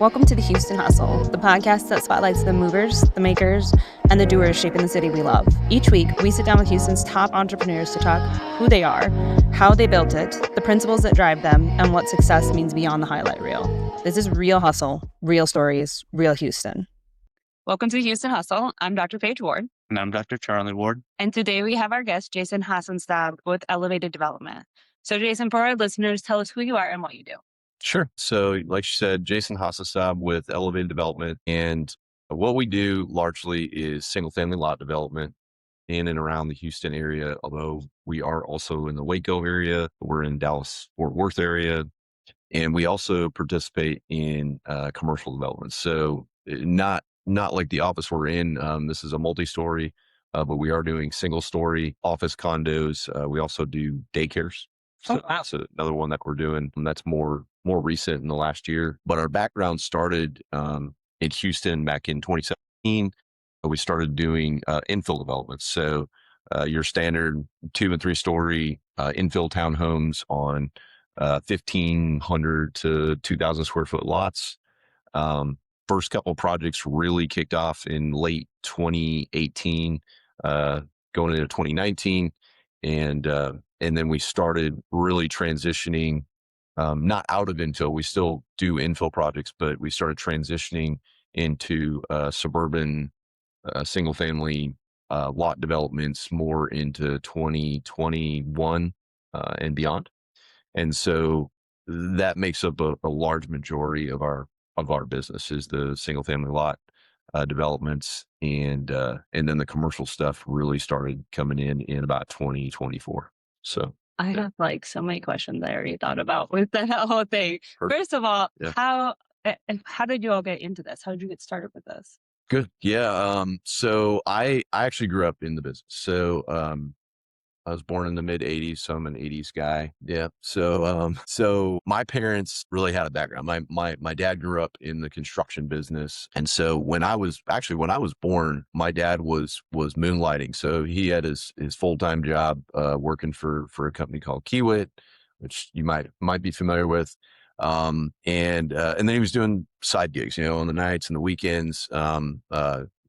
Welcome to the Houston Hustle, the podcast that spotlights the movers, the makers, and the doers shaping the city we love. Each week, we sit down with Houston's top entrepreneurs to talk who they are, how they built it, the principles that drive them, and what success means beyond the highlight reel. This is Real Hustle, Real Stories, Real Houston. Welcome to the Houston Hustle. I'm Dr. Paige Ward. And I'm Dr. Charlie Ward. And today we have our guest, Jason Hassenstab with Elevated Development. So Jason, for our listeners, tell us who you are and what you do. Sure. So like you said, Jason Hassenstab with Elevated Development. And what we do largely is single family lot development in and around the Houston area, although we are also in the Waco area. We're in Dallas, Fort Worth area. And we also participate in commercial development. So not like the office we're in. This is a multi-story, but we are doing single story office condos. We also do daycares. So that's another one that we're doing. And that's more recent in the last year. But our background started in Houston back in 2017. We started doing infill developments. So your standard 2 and 3 story infill townhomes on 1,500 to 2,000 square foot lots. First couple projects really kicked off in late 2018, going into 2019. And then we started really transitioning, not out of infill. We still do infill projects, but we started transitioning into suburban single family lot developments more into 2021 and beyond. And so that makes up a large majority of our business is the single family lot developments, and then the commercial stuff really started coming in about 2024. So I have like so many questions I already thought about with the whole thing. First of all, how did you all get into this? How did you get started with this? Good. Yeah. So I actually grew up in the business. So I was born in the mid 80s, so I'm an 80s guy. Yeah. So my parents really had a background. My dad grew up in the construction business. And so when I was born, my dad was moonlighting. So he had his full-time job working for a company called Kiewit, which you might be familiar with. And then he was doing side gigs, on the nights and the weekends,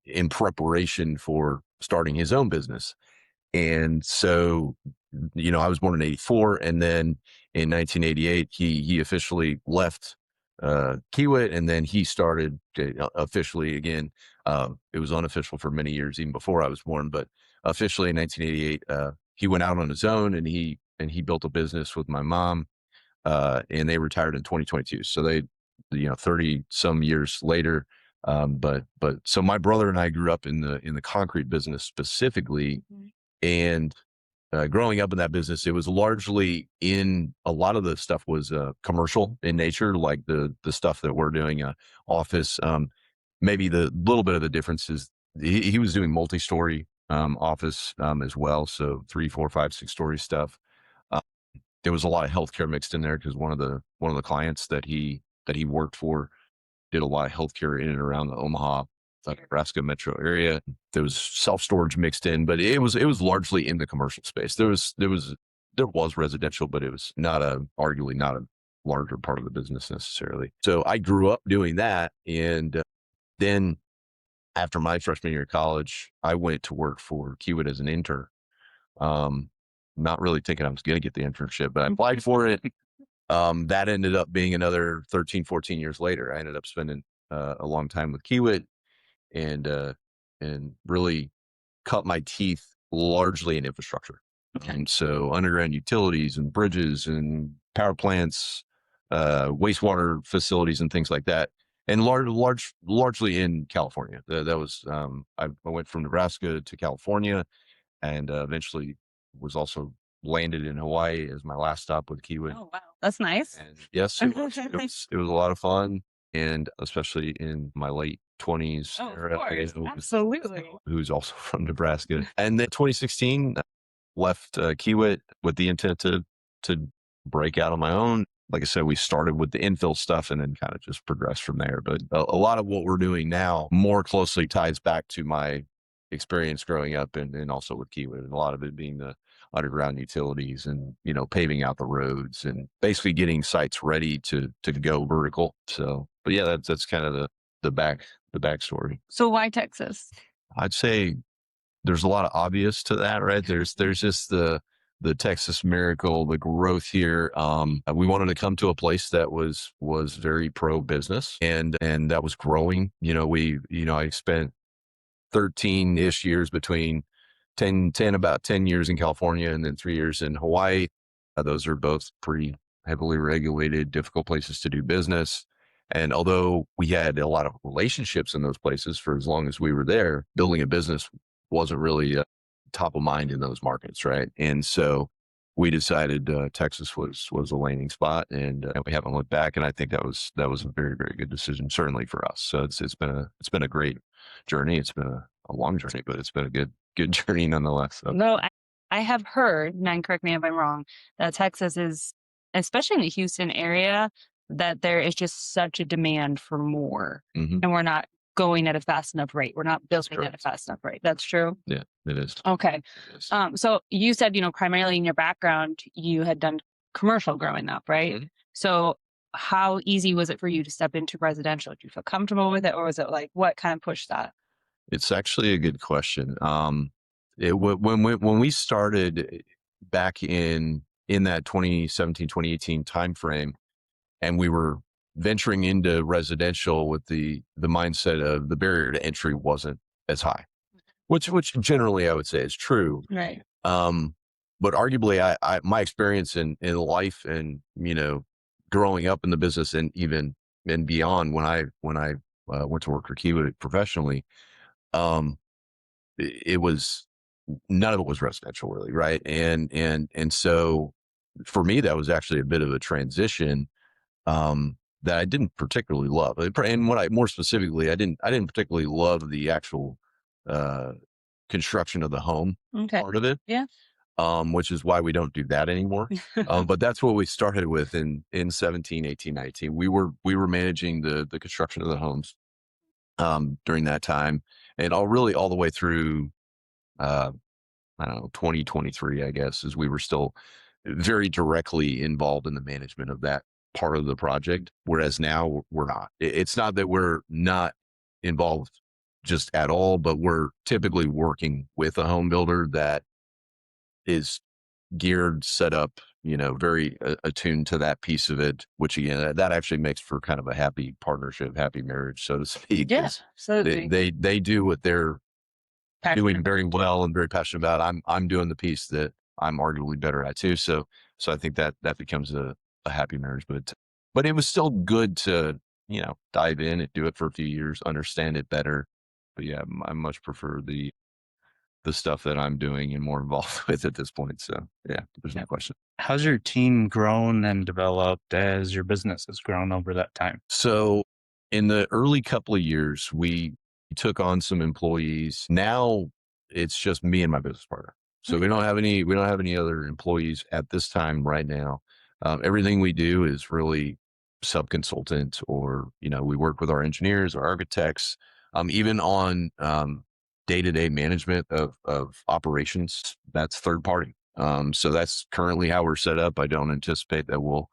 in preparation for starting his own business. And so, I was born in 84, and then in 1988, he officially left Kiewit, and then he started officially again. It was unofficial for many years, even before I was born, but officially in 1988, he went out on his own, and he built a business with my mom, and they retired in 2022. So they, 30 some years later. But so my brother and I grew up in the concrete business specifically. Mm-hmm. And growing up in that business, it was largely a lot of the stuff was commercial in nature, like the stuff that we're doing, office. Maybe the little bit of the difference is he was doing multi-story office as well. So 3, 4, 5, 6-story stuff. There was a lot of healthcare mixed in there because one of the clients that he worked for did a lot of healthcare in and around the Omaha, Nebraska metro area. There was self-storage mixed in, but it was largely in the commercial space. There was residential, but it was arguably not a larger part of the business necessarily. So I grew up doing that. And then after my freshman year of college, I went to work for Kiewit as an intern. Not really thinking I was going to get the internship, but I applied for it. That ended up being another 13, 14 years later. I ended up spending a long time with Kiewit, and really cut my teeth largely in infrastructure. Okay. And so underground utilities and bridges and power plants, wastewater facilities and things like that. And largely in California. That was, I went from Nebraska to California, and eventually was also landed in Hawaii as my last stop with Kiewit. Oh, wow. That's nice. And yes, it was a lot of fun. And especially in my late 20s. Oh, of course. Absolutely. Who's also from Nebraska. And then 2016, left Kiewit with the intent to break out on my own. Like I said, we started with the infill stuff and then kind of just progressed from there. But a lot of what we're doing now more closely ties back to my experience growing up and also with Kiewit, and a lot of it being the underground utilities and, paving out the roads and basically getting sites ready to go vertical. So but yeah, that's kind of the backstory. So why Texas? I'd say there's a lot of obvious to that, right? There's just the Texas miracle, the growth here. We wanted to come to a place that was very pro business and that was growing. I spent 13-ish years between 10 about 10 years in California and then 3 years in Hawaii. Those are both pretty heavily regulated, difficult places to do business. And although we had a lot of relationships in those places for as long as we were there, building a business wasn't really top of mind in those markets, right? And so we decided Texas was a landing spot, and we haven't looked back. And I think that was a very, very good decision, certainly for us. So it's been a great journey. It's been a long journey, but it's been a good journey nonetheless. So. No, I have heard, and correct me if I'm wrong, that Texas is, especially in the Houston area, that there is just such a demand for more, Mhm. and we're not going at a fast enough rate. We're not building at a correct. fast enough rate. That's true. Yeah, it is. Okay. It is. So you said, primarily in your background, you had done commercial growing up, right? Mhm. So how easy was it for you to step into residential? Did you feel comfortable with it, or was it like, what kind of pushed that? It's actually a good question. When we started back in that 2017, 2018 timeframe, and we were venturing into residential with the mindset of the barrier to entry wasn't as high, which generally I would say is true. Right. But arguably, my experience in life and growing up in the business and even and beyond when I went to work for Kiwa professionally, um, it was none of it was residential really, right? And so for me, that was actually a bit of a transition that I didn't particularly love. And what I more specifically, I didn't particularly love the actual uh, construction of the home Okay. part of it. Yeah. Which is why we don't do that anymore. But that's what we started with in 17, 18, 19. We were managing the construction of the homes during that time, and all the way through I don't know 2023, I guess, as we were still very directly involved in the management of that part of the project. Whereas now we're not. It's not that we're not involved just at all, but we're typically working with a home builder that is geared, set up, very attuned to that piece of it, which again, that actually makes for kind of a happy partnership, happy marriage, so to speak. Yeah, 'Cause absolutely. they do what they're doing Passionate. very well and very passionate about. I'm doing the piece that I'm arguably better at too. So I think that becomes a happy marriage. But it was still good to, dive in and do it for a few years, understand it better. But yeah, I much prefer the stuff that I'm doing and more involved with at this point. So yeah, there's no question. How's your team grown and developed as your business has grown over that time? So in the early couple of years, we took on some employees. Now it's just me and my business partner. So we don't have any other employees at this time right now. Everything we do is really sub-consultant, or we work with our engineers, our architects, even on day-to-day management of operations. That's third party. So that's currently how we're set up. I don't anticipate that we'll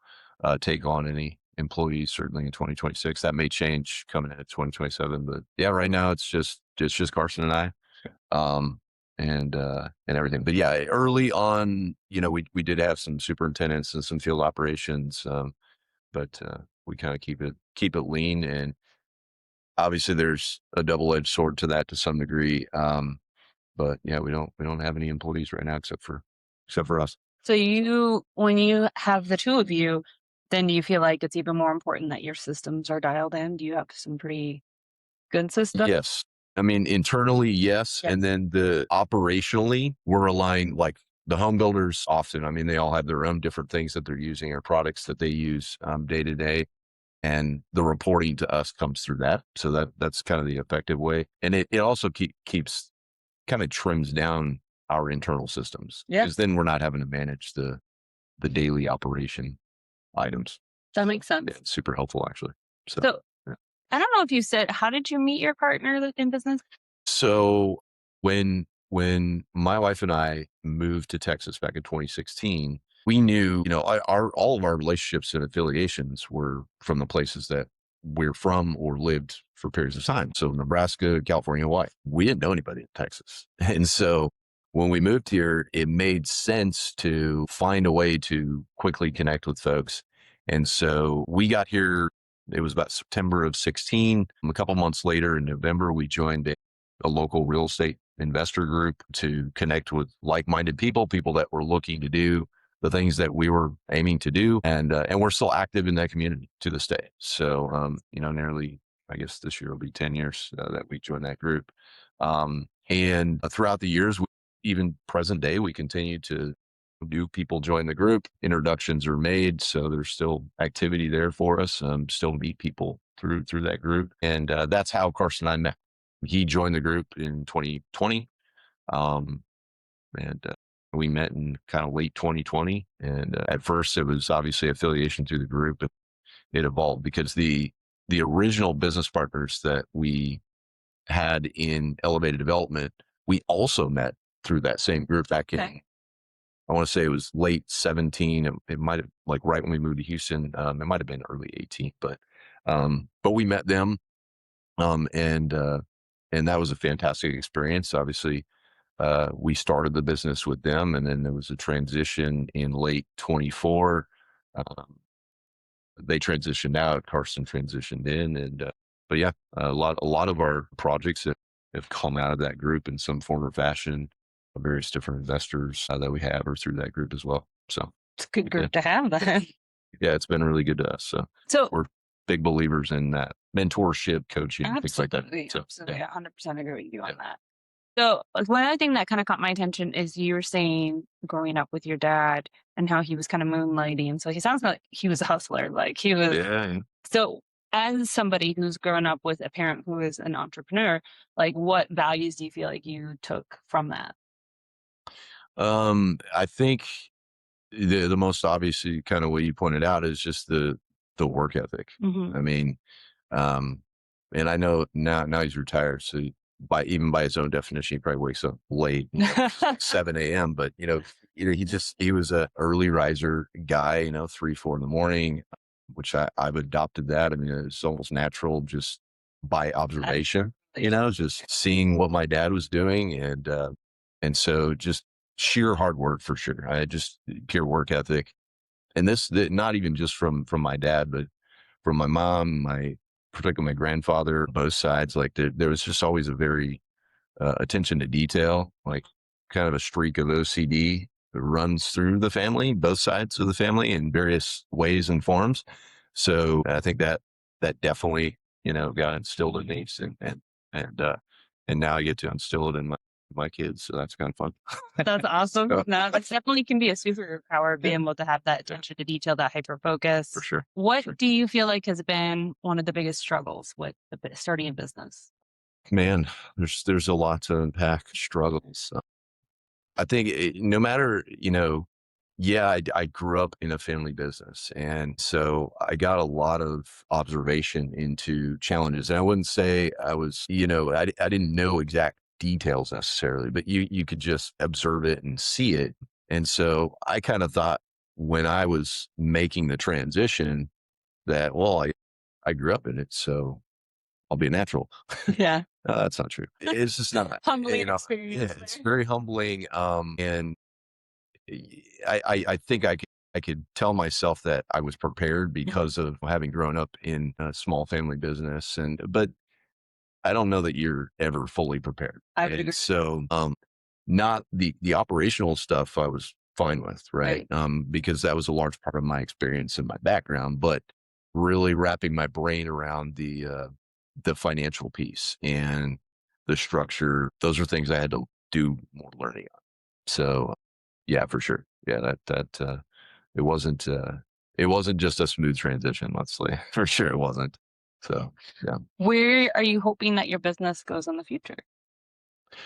take on any employees certainly in 2026. That may change coming into 2027, but yeah, right now it's just Carson and I, and everything. But yeah, early on, we did have some superintendents and some field operations, but we kind of keep it lean, and obviously there's a double-edged sword to that to some degree. But yeah, we don't have any employees right now except for us. So when you have the two of you, then do you feel like it's even more important that your systems are dialed in? Do you have some pretty good systems? Yes. I mean, internally, yes. Yeah. And then operationally, we're relying, like the home builders often, I mean, they all have their own different things that they're using or products that they use day to day. And the reporting to us comes through that. So that's kind of the effective way. And it also keeps kind of trims down our internal systems. Yeah. Because then we're not having to manage the daily operation items. That makes sense. Yeah, it's super helpful actually. So yeah. I don't know if you said, how did you meet your partner in business? So when my wife and I moved to Texas back in 2016, we knew, all of our relationships and affiliations were from the places that we're from or lived for periods of time. So Nebraska, California, Hawaii, we didn't know anybody in Texas. And so when we moved here, it made sense to find a way to quickly connect with folks. And so we got here, it was about September of 16. A couple months later in November, we joined a local real estate investor group to connect with like-minded people that were looking to do the things that we were aiming to do. And we're still active in that community to this day. So, nearly, I guess this year will be 10 years that we joined that group. And throughout the years, even present day, we continue to new people join the group. Introductions are made. So there's still activity there for us. Still meet people through that group. And that's how Carson and I met. He joined the group in 2020. And we met in kind of late 2020. And at first it was obviously affiliation through the group, but it evolved because the original business partners that we had in elevated development, we also met through that same group back in, I want to say it was late 17. It might have, like right when we moved to Houston, it might have been early 18, but we met them. And that was a fantastic experience. Obviously, we started the business with them, and then there was a transition in late 24. They transitioned out, Carson transitioned in, and but yeah, a lot of our projects have come out of that group in some form or fashion. Various different investors that we have are through that group as well. So it's a good group to have then. Yeah, it's been really good to us. So we're big believers in that mentorship, coaching, things like that. So, absolutely, 100% agree with you on that. So one other thing that kind of caught my attention is you were saying growing up with your dad and how he was kind of moonlighting. So he sounds like he was a hustler, like he was. Yeah. So as somebody who's grown up with a parent who is an entrepreneur, like what values do you feel like you took from that? I think the most obvious kind of what you pointed out is just the work ethic. Mm-hmm. I mean, and I know now he's retired, so by his own definition, he probably wakes up late, 7 a.m. But he was a early riser guy, 3, 4 in the morning, which I've adopted that. I mean, it's almost natural just by observation, just seeing what my dad was doing, and so just sheer hard work for sure. I just pure work ethic, and this not even just from my dad, but from my mom, particularly my grandfather, both sides. Like there was just always a very attention to detail, like kind of a streak of OCD that runs through the family, both sides of the family in various ways and forms. So I think that definitely, got instilled in me, and now I get to instill it in my kids. So that's kind of fun. That's awesome. No, that definitely can be a superpower, being able to have that attention to detail, that hyper focus. For sure. What do you feel like has been one of the biggest struggles with starting a business? Man, there's a lot to unpack. Struggles. I think no matter, I grew up in a family business. And so I got a lot of observation into challenges. And I wouldn't say I was, I didn't know exact details necessarily, but you could just observe it and see it. And so I kind of thought when I was making the transition that, well, I grew up in it, so I'll be a natural. Yeah. No, that's not true. It's just not Humbling experience. Yeah, it's very humbling. And I think I could tell myself that I was prepared because of having grown up in a small family business, but I don't know that you're ever fully prepared. I would agree. So, not the operational stuff I was fine with, right? Because that was a large part of my experience and my background, but really wrapping my brain around the financial piece and the structure, those are things I had to do more learning on. So yeah, for sure. Yeah, that it wasn't just a smooth transition, let's say. For sure it wasn't. So yeah. Where are you hoping that your business goes in the future?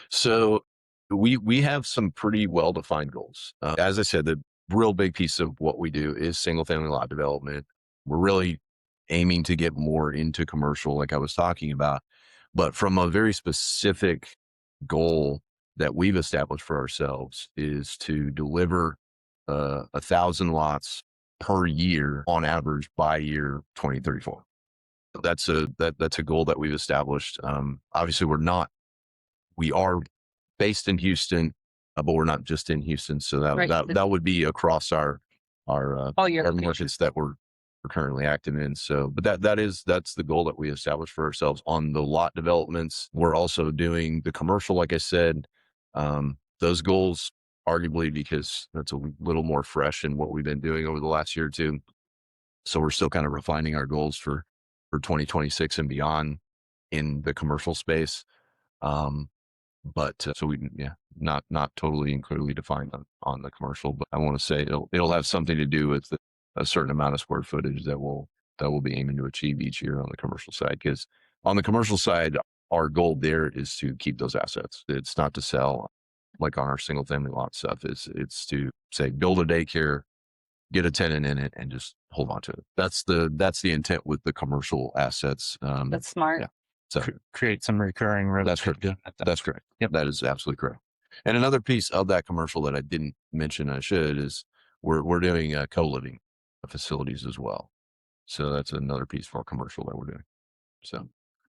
So we have some pretty well-defined goals. As I said, the real big piece of what we do is single family lot development. We're really aiming to get more into commercial, like I was talking about, but from a very specific goal that we've established for ourselves is to deliver 1,000 lots per year on average by year 2034. that's a goal that we've established. Obviously we are based in Houston, but we're not just in Houston. So that would be across our all your markets that we're currently active in. So, but that's the goal that we established for ourselves on the lot developments. We're also doing the commercial, like I said, those goals, arguably because that's a little more fresh in what we've been doing over the last year or two. So we're still kind of refining our goals for 2026 and beyond in the commercial space. But so not totally and clearly defined on the commercial, but I want to say it'll have something to do with a certain amount of square footage that we'll be aiming to achieve each year on the commercial side. Because on the commercial side, our goal there is to keep those assets. It's not to sell like on our single family lot stuff. It's to say build a daycare, get a tenant in it, and just hold on to it. That's the intent with the commercial assets. That's smart. Yeah. So create some recurring revenue. That's correct. That's correct. Yep. That is absolutely correct. And another piece of that commercial that I didn't mention, I should, is we're doing co-living facilities as well. So that's another piece for our commercial that we're doing. So.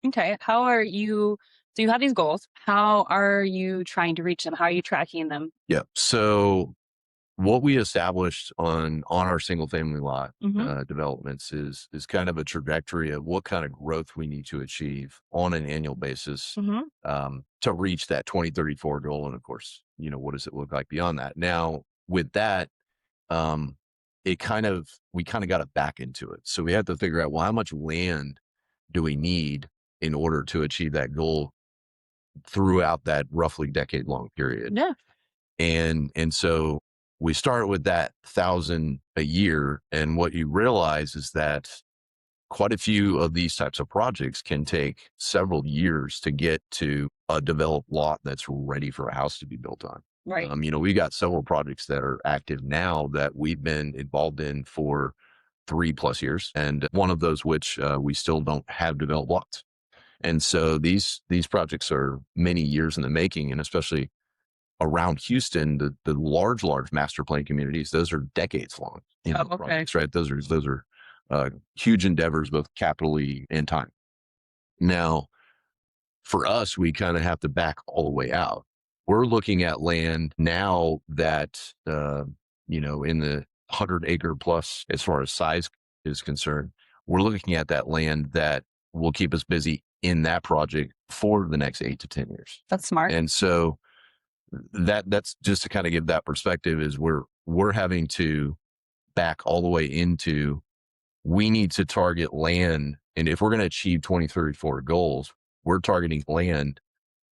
Okay. So you have these goals. How are you trying to reach them? How are you tracking them? Yeah. So what we established on our single family lot developments is kind of a trajectory of what kind of growth we need to achieve on an annual basis to reach that 2034 goal. And of course, what does it look like beyond that? Now with that, we kind of got to back into it. So we had to figure out, well, how much land do we need in order to achieve that goal throughout that roughly decade long period? Yeah. And so we start with that 1,000 a year. And what you realize is that quite a few of these types of projects can take several years to get to a developed lot that's ready for a house to be built on. Right. We got several projects that are active now that we've been involved in for 3+ years. And one of those, which we still don't have developed lots. And so these projects are many years in the making, and especially around Houston, the large master plan communities, those are decades long projects, right? Those are huge endeavors, both capitally and time. Now, for us, we kind of have to back all the way out. We're looking at land now that, in the 100-acre plus, as far as size is concerned, we're looking at that land that will keep us busy in that project for the next 8 to 10 years. That's smart. And so that's just to kind of give that perspective, is we're having to back all the way into, we need to target land. And if we're going to achieve 2034 goals, we're targeting land,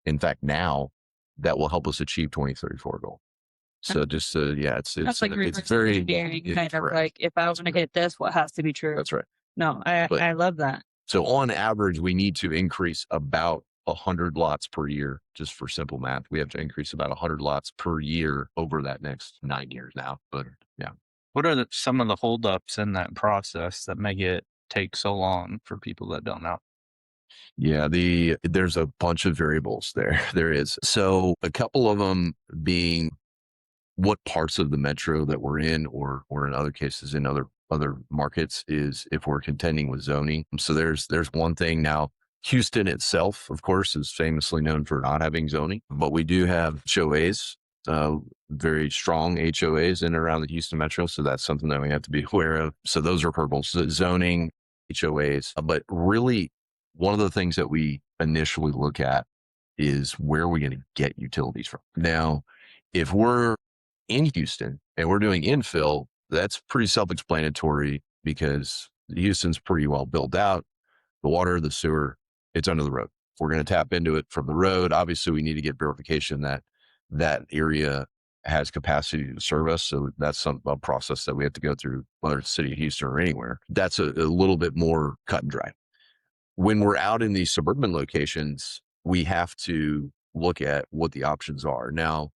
in fact, now that will help us achieve 2034 goal. So just, it's like it's very kind of like, if I was going to get this, what has to be true? That's right. No, I love that. So on average, we need to increase about 100 lots per year, just for simple math. We have to increase about 100 lots per year over that next 9 years now. But yeah. What are some of the holdups in that process that make it take so long for people that don't know? Yeah, there's a bunch of variables there. There is. So a couple of them being what parts of the metro that we're in, or in other cases in other markets, is if we're contending with zoning. So there's one thing. Now, Houston itself, of course, is famously known for not having zoning, but we do have HOAs, very strong HOAs in and around the Houston metro. So that's something that we have to be aware of. So those are hurdles, zoning, HOAs. But really, one of the things that we initially look at is, where are we going to get utilities from? Now, if we're in Houston and we're doing infill, that's pretty self-explanatory, because Houston's pretty well built out. The water, the sewer, it's under the road. If we're going to tap into it from the road, obviously we need to get verification that that area has capacity to serve us. So that's a process that we have to go through, whether it's the city of Houston or anywhere. That's a little bit more cut and dry. When we're out in these suburban locations, we have to look at what the options are. Now,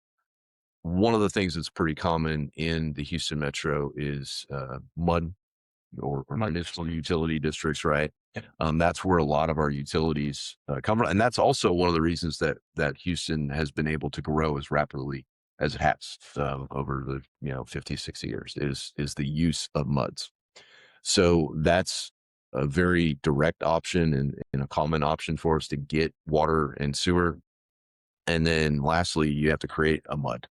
one of the things that's pretty common in the Houston metro is MUD, or municipal utility districts, right? Yeah. That's where a lot of our utilities come from. And that's also one of the reasons that Houston has been able to grow as rapidly as it has over the 50, 60 years, is the use of MUDs. So that's a very direct option and a common option for us to get water and sewer. And then lastly, you have to create a MUD,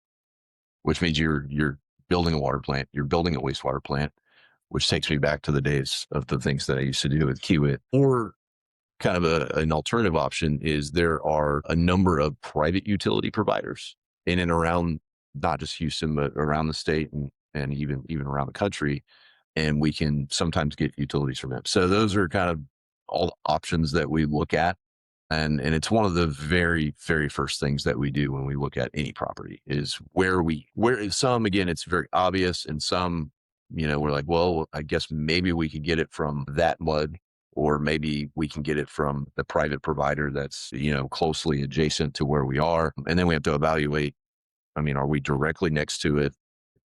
which means you're building a water plant, you're building a wastewater plant, which takes me back to the days of the things that I used to do with Kiewit. Or kind of an alternative option is there are a number of private utility providers in and around not just Houston, but around the state and even around the country. And we can sometimes get utilities from them. So those are kind of all the options that we look at. And it's one of the very, very first things that we do when we look at any property is where some, again, it's very obvious, and some, we're like, well, I guess maybe we could get it from that MUD, or maybe we can get it from the private provider that's, closely adjacent to where we are. And then we have to evaluate, are we directly next to it?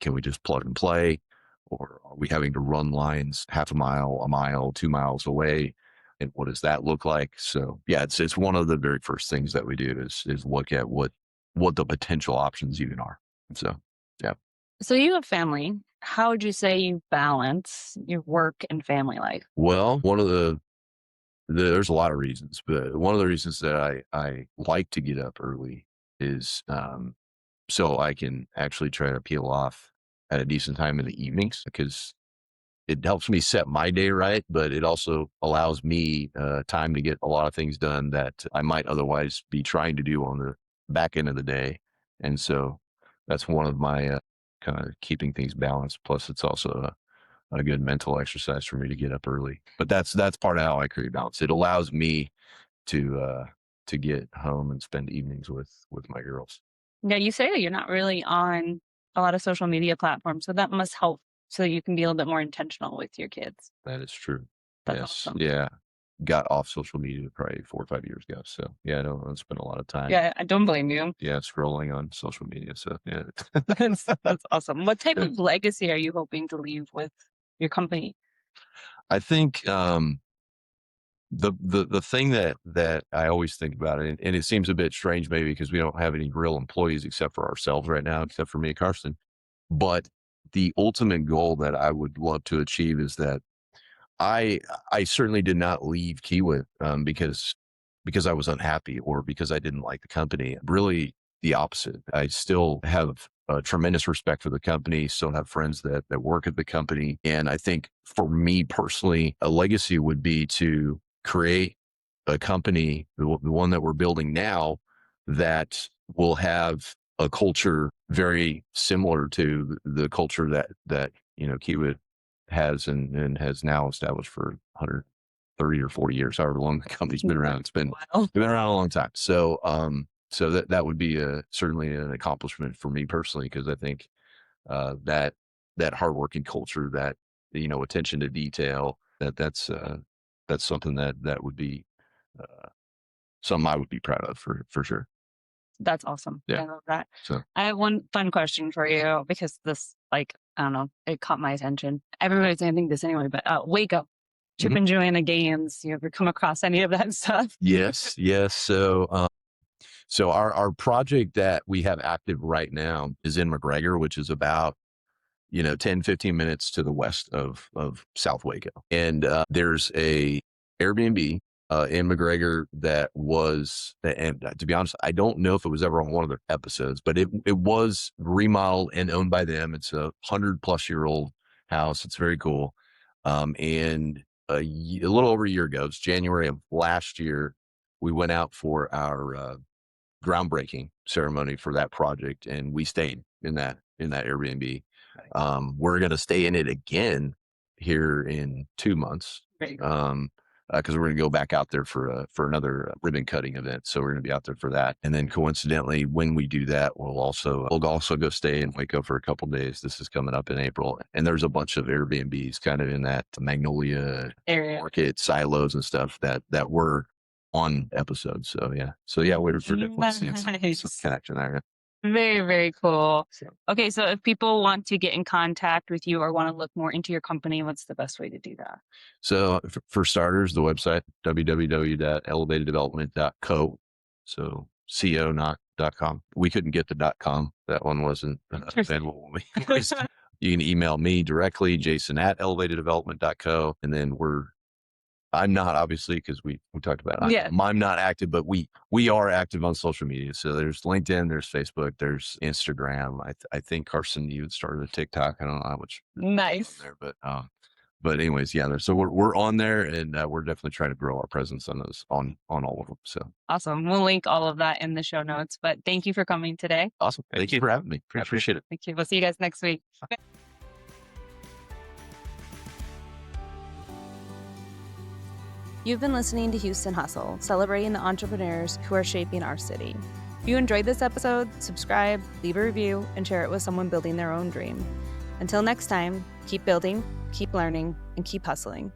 Can we just plug and play? Or are we having to run lines half a mile, 2 miles away? And what does that look like? So yeah, it's one of the very first things that we do is look at what the potential options even are. So yeah. So you have family. How would you say you balance your work and family life? Well, there's a lot of reasons, but one of the reasons that I like to get up early is so I can actually try to peel off at a decent time in the evenings, because it helps me set my day right, but it also allows me time to get a lot of things done that I might otherwise be trying to do on the back end of the day. And so that's one of my kind of keeping things balanced. Plus, it's also a good mental exercise for me to get up early. But that's part of how I create balance. It allows me to get home and spend evenings with my girls. Now, you say that you're not really on a lot of social media platforms, so that must help so you can be a little bit more intentional with your kids. That is true. That's Yes. awesome. Yeah. Got off social media probably 4 or 5 years ago. So yeah, I don't spend a lot of time. Yeah, I don't blame you. Yeah, scrolling on social media. So yeah. That's awesome. What type of legacy are you hoping to leave with your company? I think the thing that I always think about it, and it seems a bit strange maybe because we don't have any real employees except for ourselves right now, except for me and Karsten. But the ultimate goal that I would love to achieve is that I certainly did not leave Kiewit because I was unhappy or because I didn't like the company. Really the opposite. I still have a tremendous respect for the company, still have friends that work at the company. And I think for me personally, a legacy would be to create a company, the one that we're building now, that will have a culture very similar to the culture that Kiewit has and has now established for 130 or 40 years, however long the company's been around. It's been around a long time. So so that would be certainly an accomplishment for me personally, because I think that hardworking culture, that attention to detail, that's something that would be something I would be proud of for sure. That's awesome. Yeah. I love that. So I have one fun question for you, because this, I don't know, it caught my attention. Everybody's going to think this anyway, but Waco, Chip and Joanna Gaines, you ever come across any of that stuff? yes. So our project that we have active right now is in McGregor, which is about 10, 15 minutes to the west of South Waco. And there's a Airbnb in McGregor that was, and to be honest, I don't know if it was ever on one of their episodes, but it was remodeled and owned by them. It's a 100-plus-year-old house. It's very cool. And a little over a year ago, it's January of last year, we went out for our groundbreaking ceremony for that project, and we stayed in that Airbnb. We're going to stay in it again here in 2 months. Because we're going to go back out there for another ribbon cutting event. So we're going to be out there for that. And then coincidentally, when we do that, we'll also go stay in Waco for a couple of days. This is coming up in April. And there's a bunch of Airbnbs kind of in that Magnolia area, market, silos and stuff that were on episodes. So yeah, we're definitely seeing some connection there. Very, very cool. Okay, so if people want to get in contact with you or want to look more into your company, what's the best way to do that? So for starters, the website, www.elevateddevelopment.co. So co, not .com. We couldn't get the .com. That one wasn't available. You can email me directly, Jason@elevateddevelopment.co. And then we're I'm not, obviously, because we talked about it. Yeah. I'm not active, but we are active on social media. So there's LinkedIn, there's Facebook, there's Instagram. I think Carson, you started a TikTok. I don't know how much Nice. there, but anyways, yeah. So we're on there, and we're definitely trying to grow our presence on those on all of them. So Awesome. We'll link all of that in the show notes. But thank you for coming today. awesome. Thank you for having me. I appreciate it. Thank you. We'll see you guys next week. You've been listening to Houston Hustle, celebrating the entrepreneurs who are shaping our city. If you enjoyed this episode, subscribe, leave a review, and share it with someone building their own dream. Until next time, keep building, keep learning, and keep hustling.